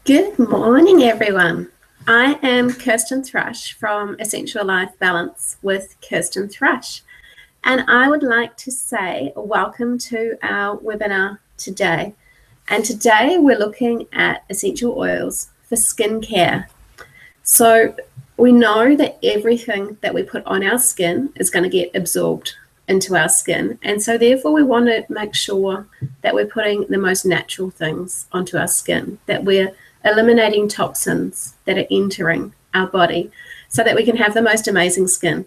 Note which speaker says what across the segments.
Speaker 1: Good morning, everyone. I am Kirsten Thrush from Essential Life Balance with Kirsten Thrush, and I would like to say welcome to our webinar today. And today we're looking at essential oils for skincare. So we know that everything that we put on our skin is going to get absorbed into our skin, and so therefore we want to make sure that we're putting the most natural things onto our skin, that we're eliminating toxins that are entering our body so that we can have the most amazing skin.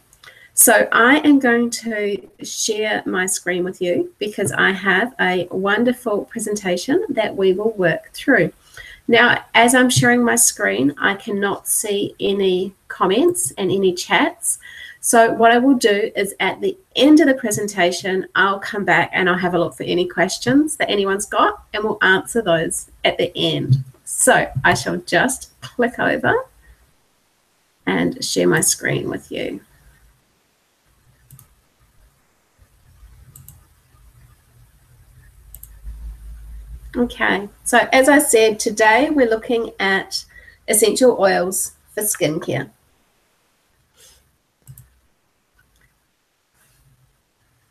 Speaker 1: So I am going to share my screen with you because I have a wonderful presentation that we will work through. Now, as I'm sharing my screen, I cannot see any comments and any chats. So what I will do is at the end of the presentation, I'll come back and I'll have a look for any questions that anyone's got, and we'll answer those at the end. So I shall just click over and share my screen with you. Okay, so as I said, today we're looking at essential oils for skincare.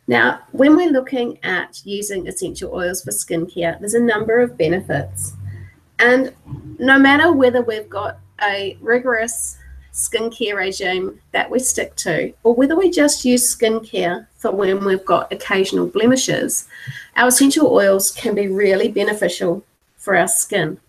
Speaker 1: Now, when we're looking at using essential oils for skincare, there's a number of benefits. And no matter whether we've got a rigorous skincare regime that we stick to, or whether we just use skincare for when we've got occasional blemishes, our essential oils can be really beneficial for our skin.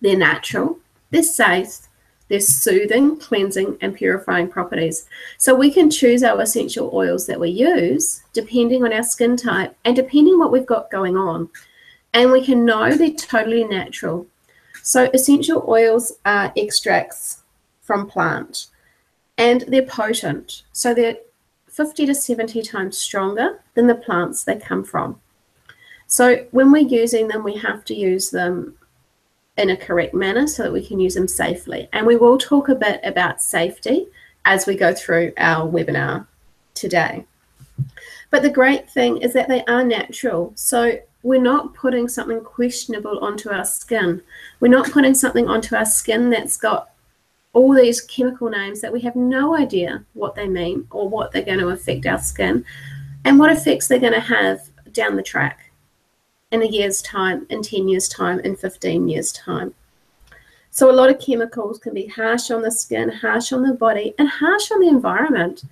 Speaker 1: They're natural, they're safe, they're soothing, cleansing, and purifying properties. So we can choose our essential oils that we use depending on our skin type and depending on what we've got going on. And we can know they're totally natural. So essential oils are extracts from plant, and they're potent. So they're 50 to 70 times stronger than the plants they come from. So when we're using them, we have to use them in a correct manner so that we can use them safely. And we will talk a bit about safety as we go through our webinar today. But the great thing is that they are natural. So we're not putting something questionable onto our skin. We're not putting something onto our skin that's got all these chemical names that we have no idea what they mean or what they're going to affect our skin and what effects they're going to have down the track in a year's time, in 10 years' time, in 15 years' time. So a lot of chemicals can be harsh on the skin, harsh on the body, and harsh on the environment.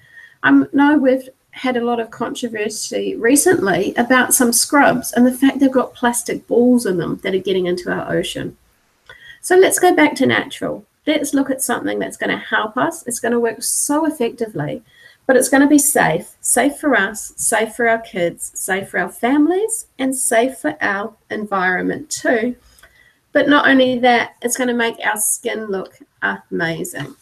Speaker 1: I know we've had a lot of controversy recently about some scrubs and the fact they've got plastic balls in them that are getting into our ocean. So let's go back to natural. Let's look at something that's going to help us. It's going to work so effectively, but it's going to be safe. Safe for us, safe for our kids, safe for our families, and safe for our environment too. But not only that, it's going to make our skin look amazing.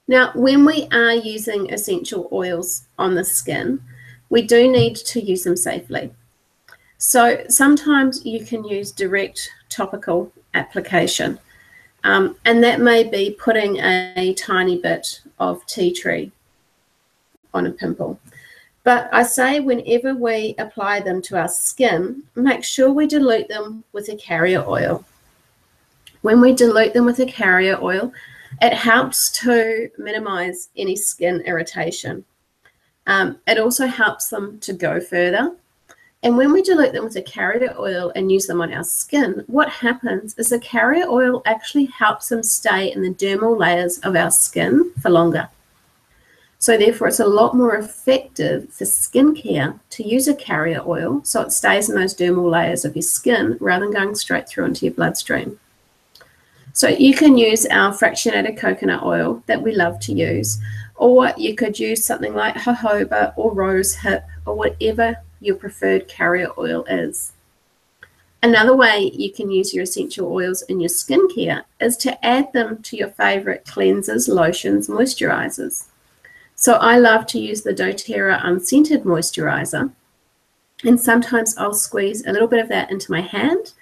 Speaker 1: Now, when we are using essential oils on the skin, we do need to use them safely. So sometimes you can use direct topical application, and that may be putting a tiny bit of tea tree on a pimple. But I say whenever we apply them to our skin, make sure we dilute them with a carrier oil. When we dilute them with a carrier oil, it helps to minimize any skin irritation. It also helps them to go further. And when we dilute them with a carrier oil and use them on our skin, what happens is the carrier oil actually helps them stay in the dermal layers of our skin for longer. So therefore, it's a lot more effective for skincare to use a carrier oil so it stays in those dermal layers of your skin rather than going straight through into your bloodstream. So you can use our fractionated coconut oil that we love to use, or you could use something like jojoba or rose hip or whatever your preferred carrier oil is. Another way you can use your essential oils in your skincare is to add them to your favorite cleansers, lotions, moisturizers. So I love to use the doTERRA unscented moisturizer, and sometimes I'll squeeze a little bit of that into my hand,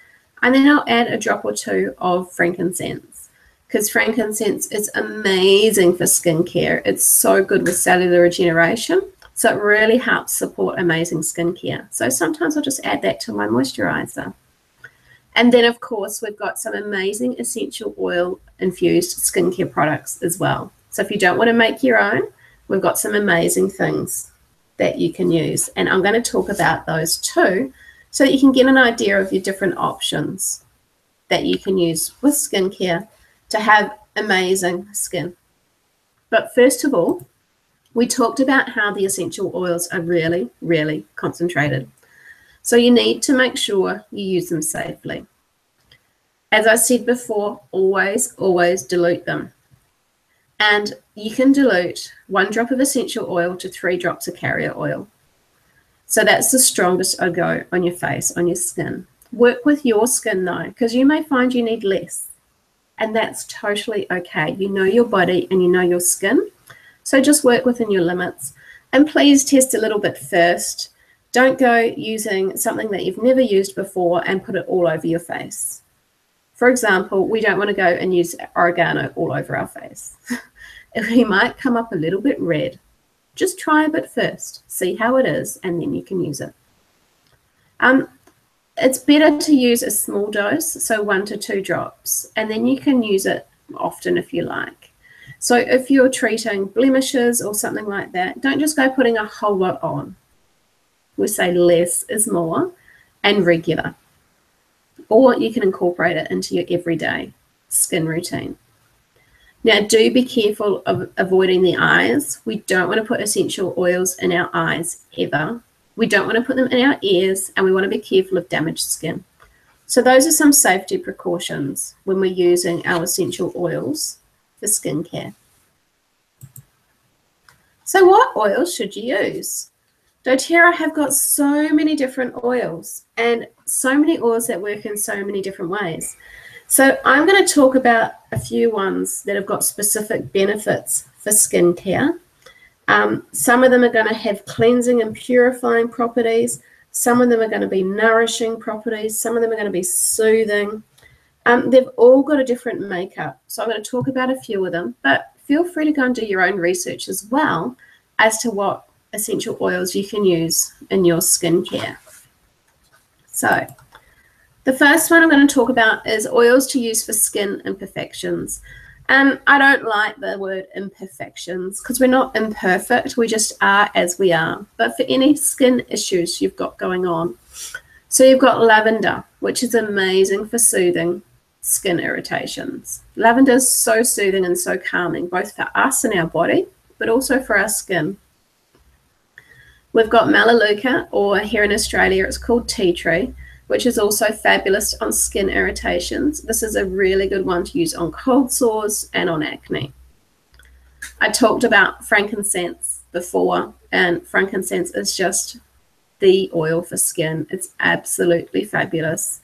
Speaker 1: and then I'll add a drop or two of frankincense, because frankincense is amazing for skincare. It's so good with cellular regeneration. So it really helps support amazing skincare. So sometimes I'll just add that to my moisturizer. And then, of course, we've got some amazing essential oil infused skincare products as well. So if you don't want to make your own, we've got some amazing things that you can use. And I'm going to talk about those too, so that you can get an idea of your different options that you can use with skincare to have amazing skin. But first of all, we talked about how the essential oils are really, really concentrated. So you need to make sure you use them safely. As I said before, always, always dilute them. And you can dilute 1 drop of essential oil to 3 drops of carrier oil. So that's the strongest I go on your face, on your skin. Work with your skin though, because you may find you need less. And that's totally okay. You know your body and you know your skin. So just work within your limits. And please test a little bit first. Don't go using something that you've never used before and put it all over your face. For example, we don't want to go and use oregano all over our face. We might come up a little bit red. Just try a bit first, see how it is, and then you can use it. It's better to use a small dose, so 1 to 2 drops, and then you can use it often if you like. So if you're treating blemishes or something like that, don't just go putting a whole lot on. We say less is more and regular. Or you can incorporate it into your everyday skin routine. Now, do be careful of avoiding the eyes. We don't want to put essential oils in our eyes ever. We don't want to put them in our ears, and we want to be careful of damaged skin. So those are some safety precautions when we're using our essential oils for skincare. So what oils should you use? doTERRA have got so many different oils and so many oils that work in so many different ways. So I'm going to talk about a few ones that have got specific benefits for skincare. Some of them are going to have cleansing and purifying properties. Some of them are going to be nourishing properties. Some of them are going to be soothing. They've all got a different makeup. So I'm going to talk about a few of them, but feel free to go and do your own research as well as to what essential oils you can use in your skincare. So the first one I'm going to talk about is oils to use for skin imperfections. And I don't like the word imperfections because we're not imperfect, we just are as we are. But for any skin issues you've got going on, so you've got lavender, which is amazing for soothing skin irritations. Lavender is so soothing and so calming, both for us and our body, but also for our skin. We've got Melaleuca, or here in Australia it's called tea tree, which is also fabulous on skin irritations. This is a really good one to use on cold sores and on acne. I talked about frankincense before, and frankincense is just the oil for skin. It's absolutely fabulous.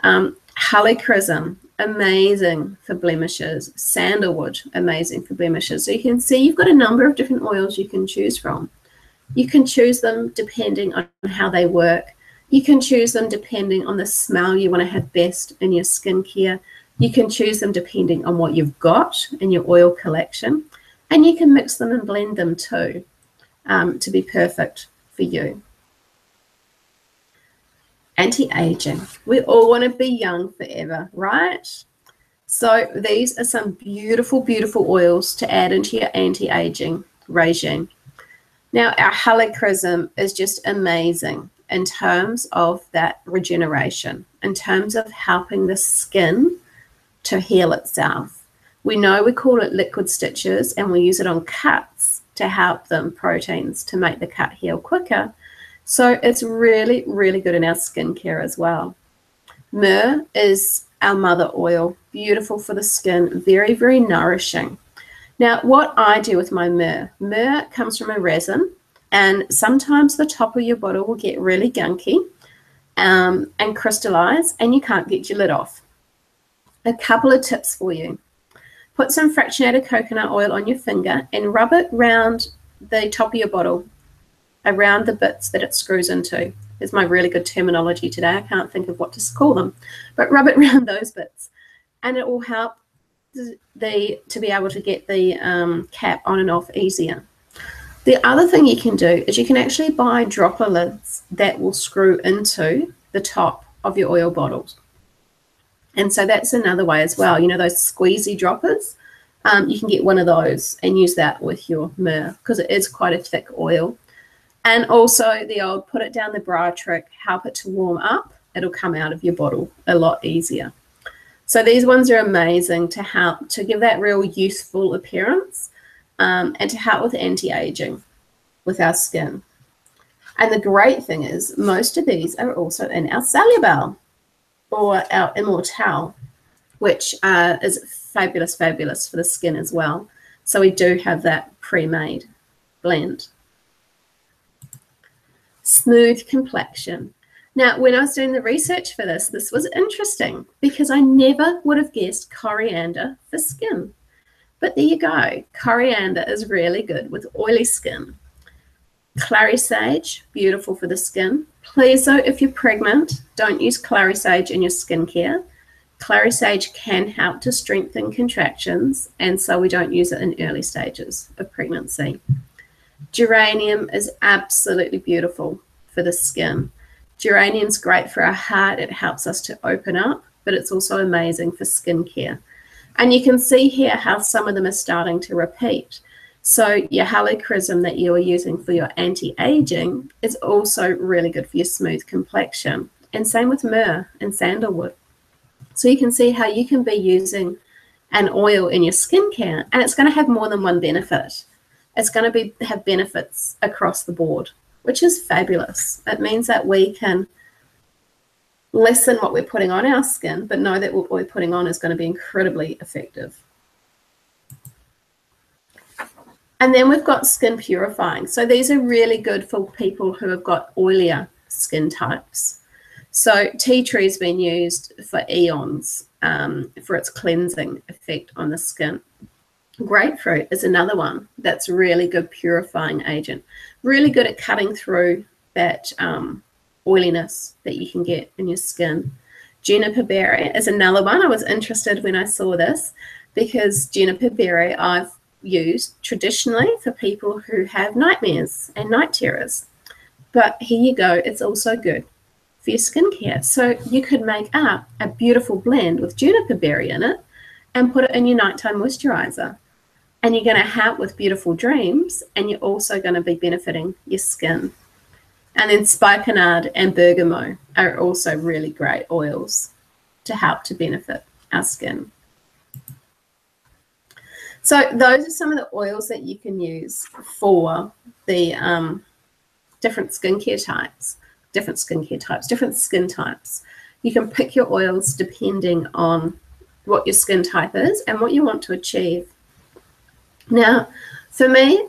Speaker 1: Helichrysum, amazing for blemishes. Sandalwood, amazing for blemishes. So you can see you've got a number of different oils you can choose from. You can choose them depending on how they work. You can choose them depending on the smell you want to have best in your skincare. You can choose them depending on what you've got in your oil collection. And you can mix them and blend them too to be perfect for you. Anti-aging. We all want to be young forever, right? So these are some beautiful, beautiful oils to add into your anti-aging regime. Now, our helichrysum is just amazing in terms of that regeneration, in terms of helping the skin to heal itself. We know we call it liquid stitches, and we use it on cuts to help them proteins to make the cut heal quicker. So it's really, really good in our skincare as well. Myrrh is our mother oil, beautiful for the skin, very, very nourishing. Now, what I do with my myrrh comes from a resin, and sometimes the top of your bottle will get really gunky and crystallize, and you can't get your lid off. A couple of tips for you. Put some fractionated coconut oil on your finger and rub it around the top of your bottle, around the bits that it screws into. Is my really good terminology today. I can't think of what to call them, but rub it around those bits, and it will help to be able to get the cap on and off easier. The other thing you can do is you can actually buy dropper lids that will screw into the top of your oil bottles. And so that's another way as well. You know, those squeezy droppers, you can get one of those and use that with your myrrh because it is quite a thick oil. And also the old put it down the bra trick, help it to warm up. It'll come out of your bottle a lot easier. So these ones are amazing to help to give that real youthful appearance and to help with anti-aging with our skin. And the great thing is most of these are also in our Cellular or our Immortelle, which is fabulous, fabulous for the skin as well. So we do have that pre-made blend. Smooth complexion. Now, when I was doing the research for this, this was interesting because I never would have guessed coriander for skin. But there you go. Coriander is really good with oily skin. Clary sage, beautiful for the skin. Please, though, if you're pregnant, don't use clary sage in your skincare. Clary sage can help to strengthen contractions, and so we don't use it in early stages of pregnancy. Geranium is absolutely beautiful for the skin. Geranium's great for our heart. It helps us to open up, but it's also amazing for skincare. And you can see here how some of them are starting to repeat. So your helichrysum that you are using for your anti-aging is also really good for your smooth complexion. And same with myrrh and sandalwood. So you can see how you can be using an oil in your skincare, and it's going to have more than one benefit. It's going to have benefits across the board, which is fabulous. It means that we can lessen what we're putting on our skin, but know that what we're putting on is going to be incredibly effective. And then we've got skin purifying. So these are really good for people who have got oilier skin types. So tea tree has been used for eons for its cleansing effect on the skin. Grapefruit is another one that's really good purifying agent, really good at cutting through that oiliness that you can get in your skin. Juniper berry is another one. I was interested when I saw this because juniper berry I've used traditionally for people who have nightmares and night terrors. But here you go, it's also good for your skincare. So you could make up a beautiful blend with juniper berry in it and put it in your nighttime moisturizer. And you're going to help with beautiful dreams, and you're also going to be benefiting your skin. And then spikenard and bergamot are also really great oils to help to benefit our skin. So those are some of the oils that you can use for the different skincare types, different skin types. You can pick your oils depending on what your skin type is and what you want to achieve. Now, for me,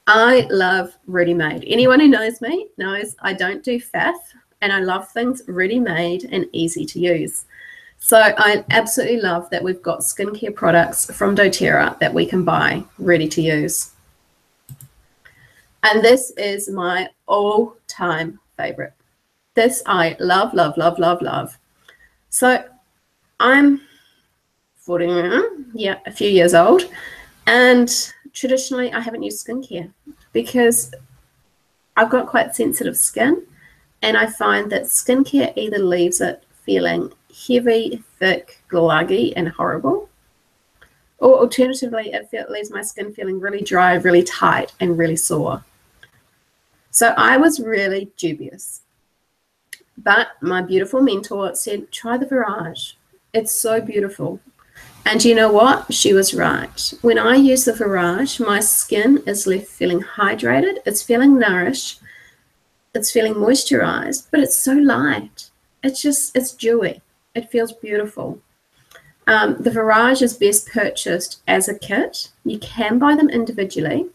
Speaker 1: I love ready-made. Anyone who knows me knows I don't do faff, and I love things ready-made and easy to use. So I absolutely love that we've got skincare products from doTERRA that we can buy ready to use. And this is my all-time favorite. This I love, love, love, love, love. So I'm 40, a few years old. And traditionally, I haven't used skincare because I've got quite sensitive skin, and I find that skincare either leaves it feeling heavy, thick, gluggy, and horrible, or alternatively, it leaves my skin feeling really dry, really tight, and really sore. So I was really dubious. But my beautiful mentor said, try the Virage. It's so beautiful. And you know what? She was right. When I use the Virage, my skin is left feeling hydrated. It's feeling nourished. It's feeling moisturized, but it's so light. It's dewy. It feels beautiful. The Virage is best purchased as a kit. You can buy them individually.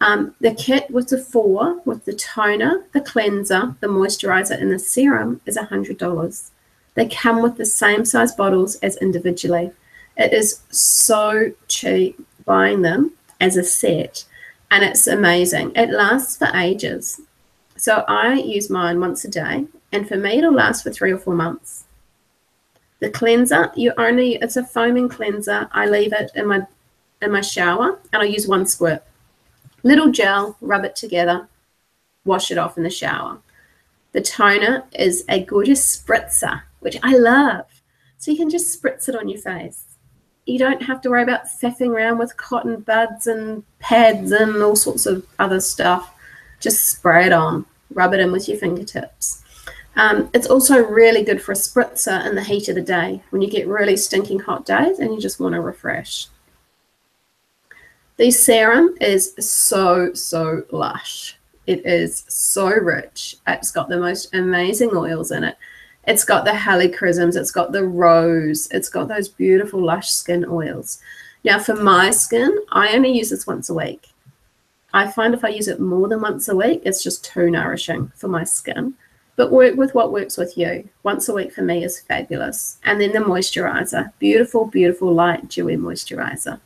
Speaker 1: The kit with the 4, with the toner, the cleanser, the moisturizer, and the serum is $100. They come with the same size bottles as individually. It is so cheap buying them as a set, and it's amazing. It lasts for ages. So I use mine once a day, and for me it'll last for 3 or 4 months. The cleanser, it's a foaming cleanser. I leave it in my shower, and I use 1 squirt. Little gel, rub it together, wash it off in the shower. The toner is a gorgeous spritzer, which I love. So you can just spritz it on your face. You don't have to worry about faffing around with cotton buds and pads and all sorts of other stuff. Just spray it on, rub it in with your fingertips. It's also really good for a spritzer in the heat of the day when you get really stinking hot days and you just want to refresh. The serum is so lush. It is so rich. It's got the most amazing oils in it. It's got the helichrysums, it's got the rose, it's got those beautiful lush skin oils. Now for my skin, I only use this once a week. I find if I use it more than once a week, it's just too nourishing for my skin. But work with what works with you. Once a week for me is fabulous. And then the moisturizer, beautiful, beautiful, light, dewy moisturizer.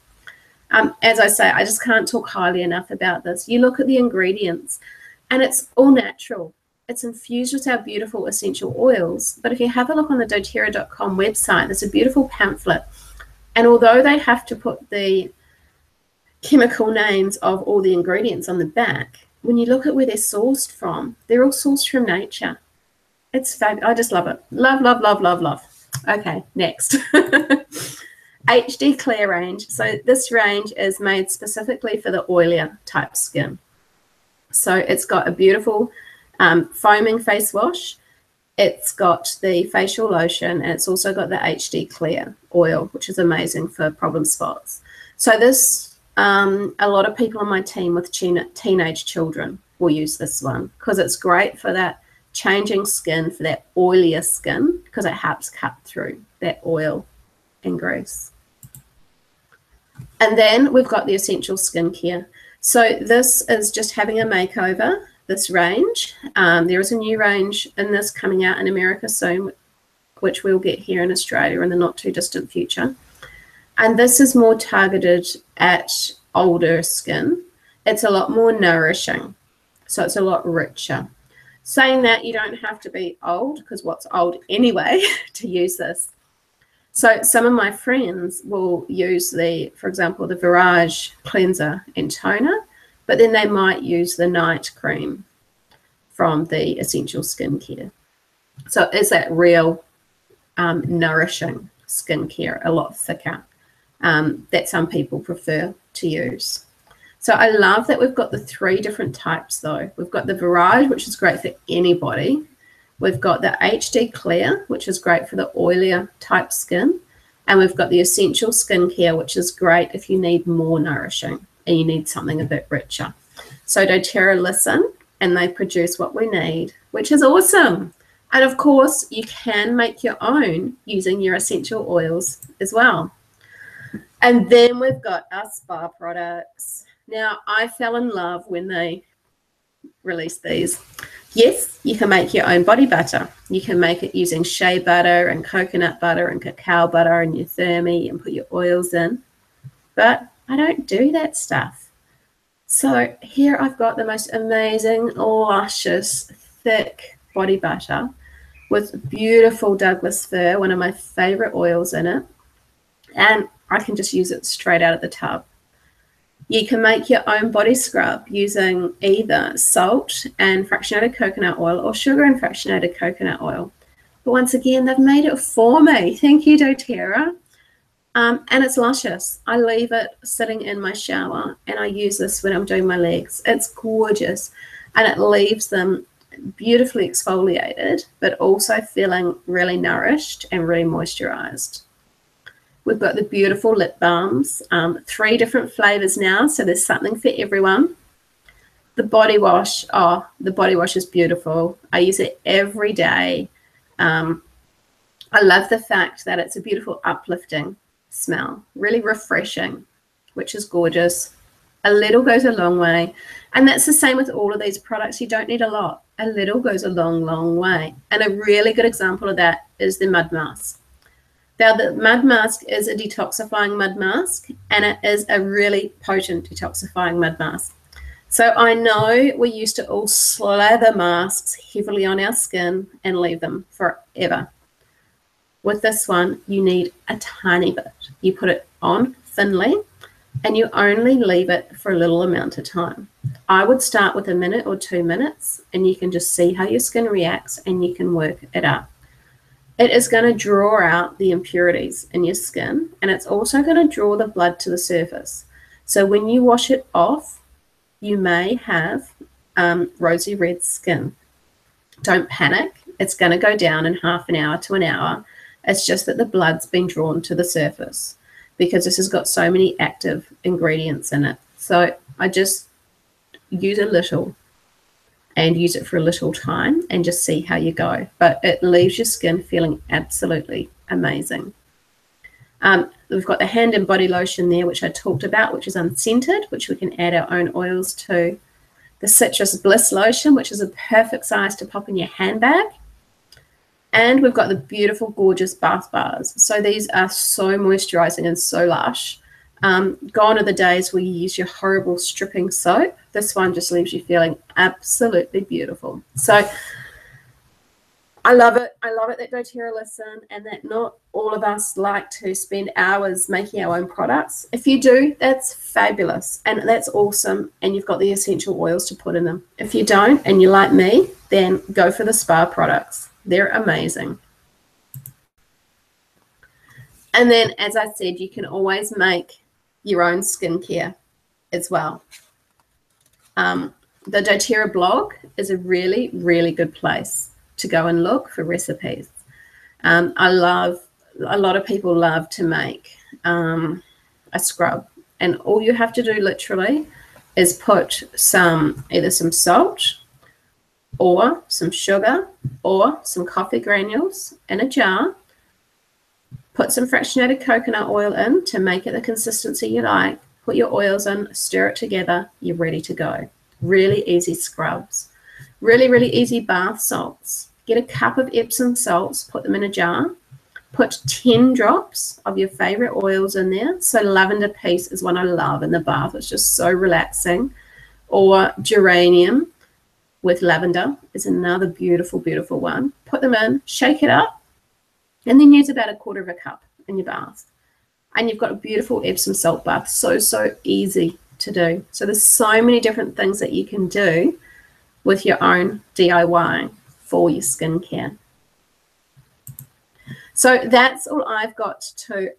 Speaker 1: As I say, I just can't talk highly enough about this. You look at the ingredients and it's all natural. It's infused with our beautiful essential oils. But if you have a look on the doTERRA.com website, there's a beautiful pamphlet. And although they have to put the chemical names of all the ingredients on the back, when you look at where they're sourced from, they're all sourced from nature. It's fabulous. I just love it. Love, love, love, love, love. Okay, next. HD Clear range. So this range is made specifically for the oilier type skin. So it's got a beautiful foaming face wash. It's got the facial lotion, and it's also got the HD Clear oil, which is amazing for problem spots. So this, a lot of people on my team with teenage children will use this one because it's great for that changing skin, for that oilier skin, because it helps cut through that oil and grease. And then we've got the essential skincare. So this is just having a makeover, this range. There is a new range in this coming out in America soon, which we'll get here in Australia in the not too distant future. And this is more targeted at older skin. It's a lot more nourishing, so it's a lot richer. Saying that, you don't have to be old, because what's old anyway, to use this. So some of my friends will use for example, the Virage cleanser and toner, but then they might use the night cream from the Essential Skincare. So is that real nourishing skincare, a lot thicker, that some people prefer to use. So I love that we've got the 3 different types though. We've got the Virage, which is great for anybody. We've got the HD Clear, which is great for the oilier type skin. And we've got the Essential Skincare, which is great if you need more nourishing and you need something a bit richer. So doTERRA listen, and they produce what we need, which is awesome. And of course, you can make your own using your essential oils as well. And then we've got our spa products. Now, I fell in love when they released these. Yes, you can make your own body butter. You can make it using shea butter and coconut butter and cacao butter and your thermi and put your oils in. But I don't do that stuff. So here I've got the most amazing, luscious, thick body butter with beautiful Douglas fir, one of my favorite oils in it. And I can just use it straight out of the tub. You can make your own body scrub using either salt and fractionated coconut oil or sugar and fractionated coconut oil. But once again, they've made it for me. Thank you, doTERRA. And it's luscious. I leave it sitting in my shower, and I use this when I'm doing my legs. It's gorgeous, and it leaves them beautifully exfoliated, but also feeling really nourished and really moisturized. We've got the beautiful lip balms, 3 different flavors now, so there's something for everyone. The body wash, the body wash is beautiful. I use it every day. I love the fact that it's a beautiful uplifting smell, really refreshing, which is gorgeous. A little goes a long way. And that's the same with all of these products. You don't need a lot. A little goes a long, long way. And a really good example of that is the mud mask. Now, the mud mask is a detoxifying mud mask, and it is a really potent detoxifying mud mask. So I know we used to all slather masks heavily on our skin and leave them forever. With this one, you need a tiny bit. You put it on thinly, and you only leave it for a little amount of time. I would start with 1 minute or 2 minutes, and you can just see how your skin reacts, and you can work it up. It is going to draw out the impurities in your skin, and it's also going to draw the blood to the surface. So when you wash it off, you may have rosy red skin. Don't panic. It's going to go down in half an hour to an hour. It's just that the blood's been drawn to the surface because this has got so many active ingredients in it. So I just use a little and use it for a little time and just see how you go. But it leaves your skin feeling absolutely amazing. We've got the hand and body lotion there, which I talked about, which is unscented, which we can add our own oils to. The Citrus Bliss lotion, which is a perfect size to pop in your handbag. And we've got the beautiful, gorgeous bath bars. So these are so moisturizing and so lush. Gone are the days where you use your horrible stripping soap. This one just leaves you feeling absolutely beautiful. So I love it. I love it that doTERRA listen and that not all of us like to spend hours making our own products. If you do, that's fabulous and that's awesome, and you've got the essential oils to put in them. If you don't and you're like me, then go for the spa products. They're amazing. And then, as I said, you can always make your own skincare as well. The doTERRA blog is a really, really good place to go and look for recipes. A lot of people love to make a scrub, and all you have to do literally is put either some salt or some sugar or some coffee granules in a jar, put some fractionated coconut oil in to make it the consistency you like, put your oils in, stir it together, you're ready to go. Really easy scrubs. Really, really easy bath salts. Get a cup of Epsom salts, put them in a jar, put 10 drops of your favorite oils in there. So lavender peace is one I love in the bath. It's just so relaxing. Or geranium with lavender is another beautiful, beautiful one. Put them in, shake it up, and then use about 1/4 of a cup in your bath. And you've got a beautiful Epsom salt bath. So, so easy to do. So there's so many different things that you can do with your own DIY for your skincare. So that's all I've got to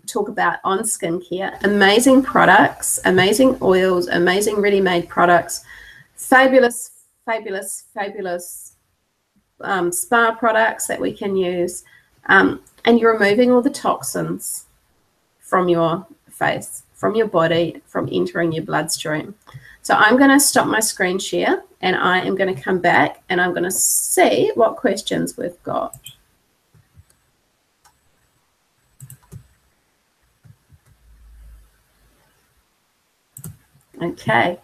Speaker 1: talk about on skincare. Amazing products, amazing oils, amazing ready-made products, fabulous, fabulous, fabulous spa products that we can use, and you're removing all the toxins from your face, from your body, from entering your bloodstream. So I'm going to stop my screen share and I am going to come back and I'm going to see what questions we've got. Okay,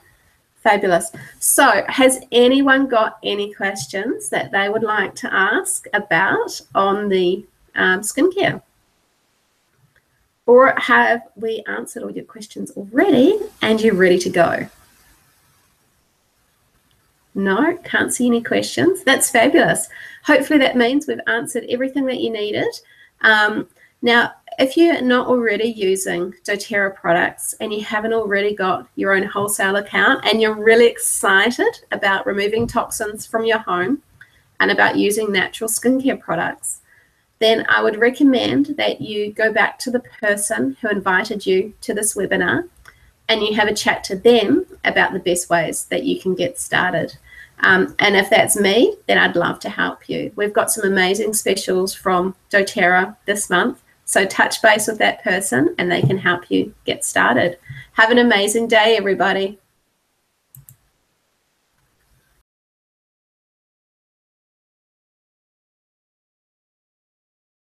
Speaker 1: fabulous. So has anyone got any questions that they would like to ask about on the skincare? Or have we answered all your questions already and you're ready to go? No, can't see any questions. That's fabulous. Hopefully that means we've answered everything that you needed. Now, if you're not already using doTERRA products and you haven't already got your own wholesale account and you're really excited about removing toxins from your home and about using natural skincare products, then I would recommend that you go back to the person who invited you to this webinar and you have a chat to them about the best ways that you can get started. And if that's me, then I'd love to help you. We've got some amazing specials from doTERRA this month. So touch base with that person and they can help you get started. Have an amazing day, everybody.